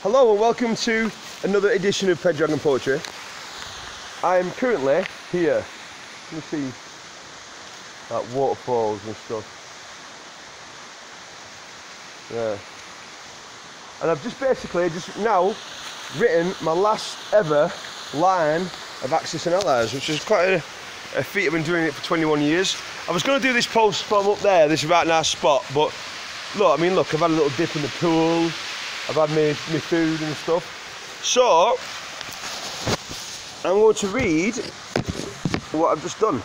Hello and welcome to another edition of Pet Dragon Poetry. I'm currently here. You can see like waterfalls and stuff. Yeah. And I've just now written my last ever line of Axis and Allies, which is quite a feat. I've been doing it for 21 years. I was going to do this post from up there, this right nice spot, but look, I've had a little dip in the pool, I've had my food and stuff. So, I'm going to read what I've just done.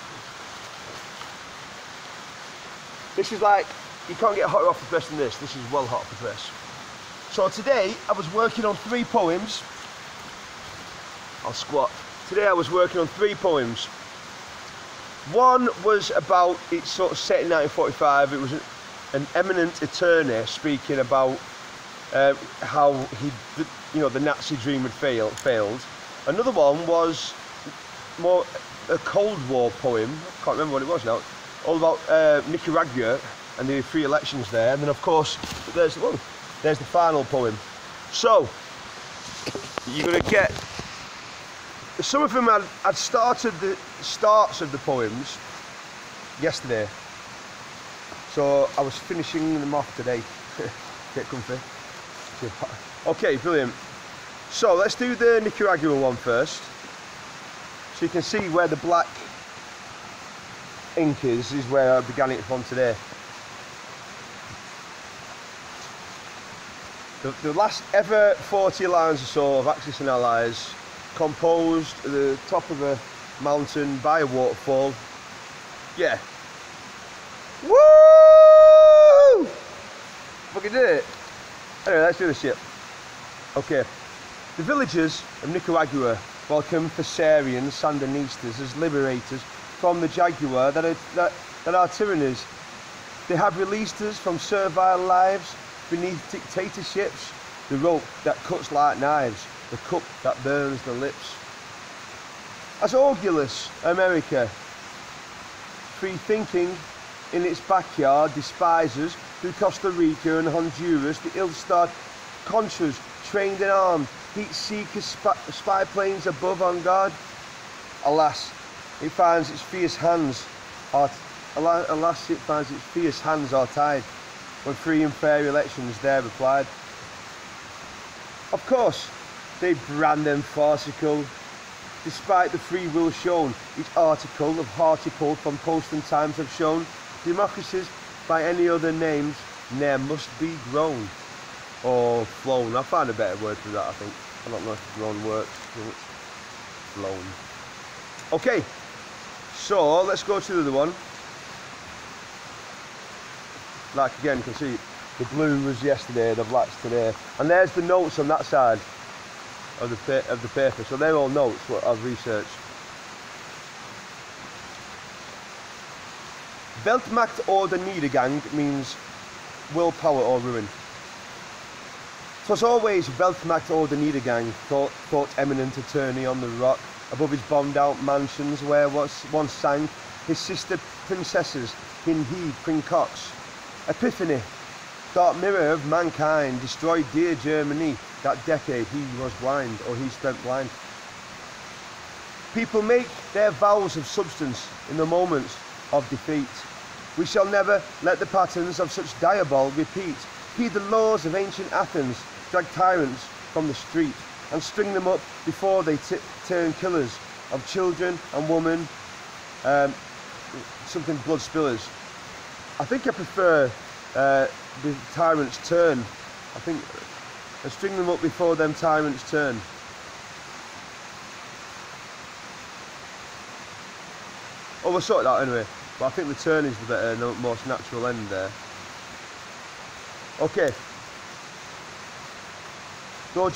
This is like, you can't get hotter off the press than this. This is well hot off the press. So today, I was working on 3 poems. I'll squat. Today I was working on 3 poems. One was about, it's sort of set in 1945. It was an eminent attorney speaking about how the Nazi dream had failed. Another one was more a Cold War poem. I can't remember what it was now. All about Nicaragua and the free elections there. And then of course there's the final poem. So you're gonna get some of them. I'd started the starts of the poems yesterday, so I was finishing them off today. Get comfy. Okay, brilliant. So let's do the Nicaragua one first. So you can see where the black ink is where I began it from today. The last ever 40 lines or so of Axis and Allies, composed at the top of a mountain by a waterfall. Yeah. Woo! Fucking did it. Anyway, let's do this shit. Okay. The villagers of Nicaragua welcome Thessarians, Sandinistas as liberators from the jaguar that are tyrannies. They have released us from servile lives beneath dictatorships, the rope that cuts like knives, the cup that burns the lips. As Augulus, America, free thinking in its backyard, despises through Costa Rica and Honduras, the ill-starred Contras, trained and armed, heat-seekers, spy planes above on guard. Alas, it finds its fierce hands are tied when free and fair elections there applied. Of course, they brand them farcical, despite the free will shown. Each article of hearty pull from Post and Times have shown democracies by any other names ne'er must be grown or flown. I found a better word for that, I think. I don't know if grown works. Flown. Okay, so let's go to the other one. Like again, you can see the blue was yesterday, the black's today, and there's the notes on that side of the paper. So they're all notes what I've researched. Weltmacht oder Niedergang means willpower or ruin. 'Twas always Weltmacht oder Niedergang, thought eminent attorney on the rock above his bombed-out mansions where once sang his sister princesses in he Queen-Cox. Epiphany, dark mirror of mankind, destroyed dear Germany. That decade he was blind, or he spent blind. People make their vows of substance in the moments of defeat. We shall never let the patterns of such diabol repeat. Heed the laws of ancient Athens, drag tyrants from the street, and string them up before they turn killers of children and women, something blood spillers. I think I prefer the tyrants turn. I think, and string them up before them tyrants turn. Oh, we'll sort it out anyway. But I think the turn is the better, most natural end there. Okay. Though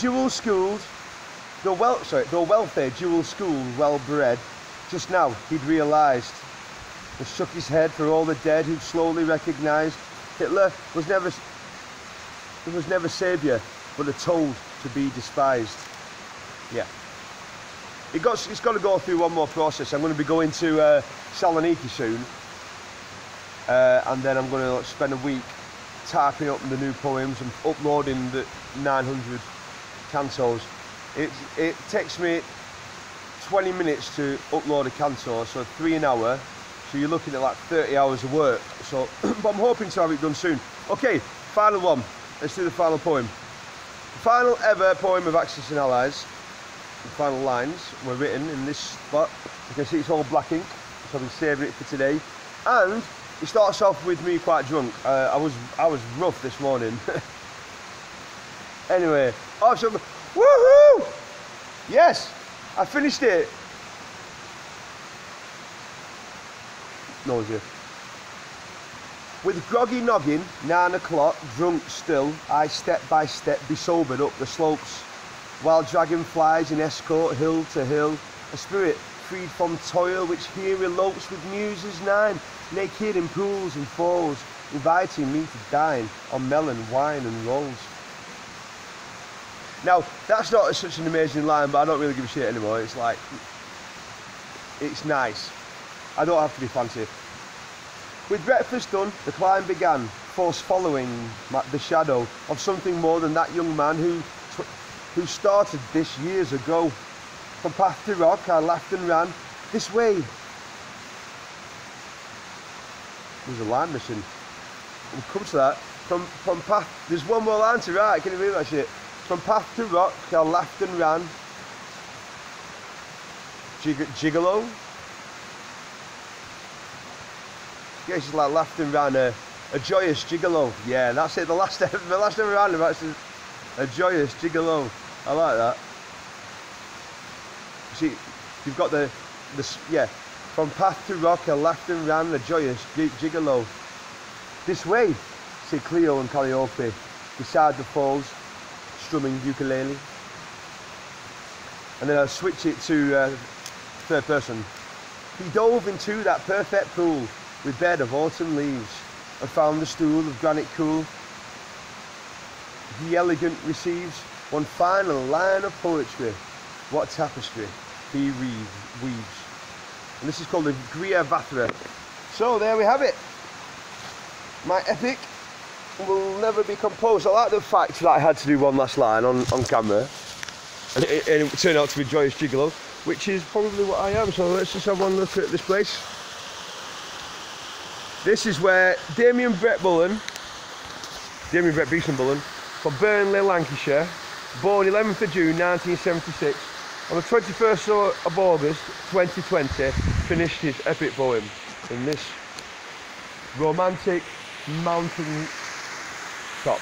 wealthy, dual schooled, well bred, just now he'd realised and shook his head for all the dead who'd slowly recognised Hitler was never saviour, but a toad to be despised. Yeah. It's got to go through one more process. I'm going to be going to Saloniki soon, and then I'm going to spend a week typing up the new poems and uploading the 900 cantos. It takes me 20 minutes to upload a canto, so 3 an hour. So you're looking at like 30 hours of work. So, but I'm hoping to have it done soon. Okay, final one. Let's do the final poem. The final ever poem of Axis and Allies. The final lines were written in this spot. You can see it's all black ink, so I've been saving it for today. And it starts off with me quite drunk. I was rough this morning. Anyway, awesome. Woohoo! Yes, I finished it. Nausea. With groggy noggin, 9 o'clock, drunk still, I step by step be sobered up the slopes, while dragonflies in escort hill to hill, a spirit freed from toil which here elopes with muses 9, naked in pools and falls, inviting me to dine on melon, wine and rolls. Now, that's not such an amazing line, but I don't really give a shit anymore. It's like, it's nice. I don't have to be fancy. With breakfast done, the climb began, force following the shadow of something more than that young man who started this years ago. From path to rock, I laughed and ran this way. There's a line missing. We'll come to that. From path, there's one more line to write. Can you believe that shit? From path to rock, I laughed and ran. Gigolo. Yeah, she's like laughed and ran. A joyous gigolo. Yeah, that's it. The last time around, actually, a joyous gigolo. I like that. See, you've got the yeah. From path to rock, I laughed and ran. A joyous gigolo. This way, say Cleo and Calliope, beside the falls, strumming ukulele. And then I'll switch it to third person. He dove into that perfect pool with bed of autumn leaves, and found the stool of granite cool. He elegant receives one final line of poetry. What tapestry he weaves. And this is called the Gria Vathra. So there we have it. My epic will never be composed. I like the fact that I had to do one last line on camera, and it turned out to be Joyous Gigolo, which is probably what I am. So let's just have one look at this place. This is where Damian Beeson Bullen, from Burnley, Lancashire, born 11th of June 1976, on the 21st of August 2020, finished his epic poem in this romantic mountain top.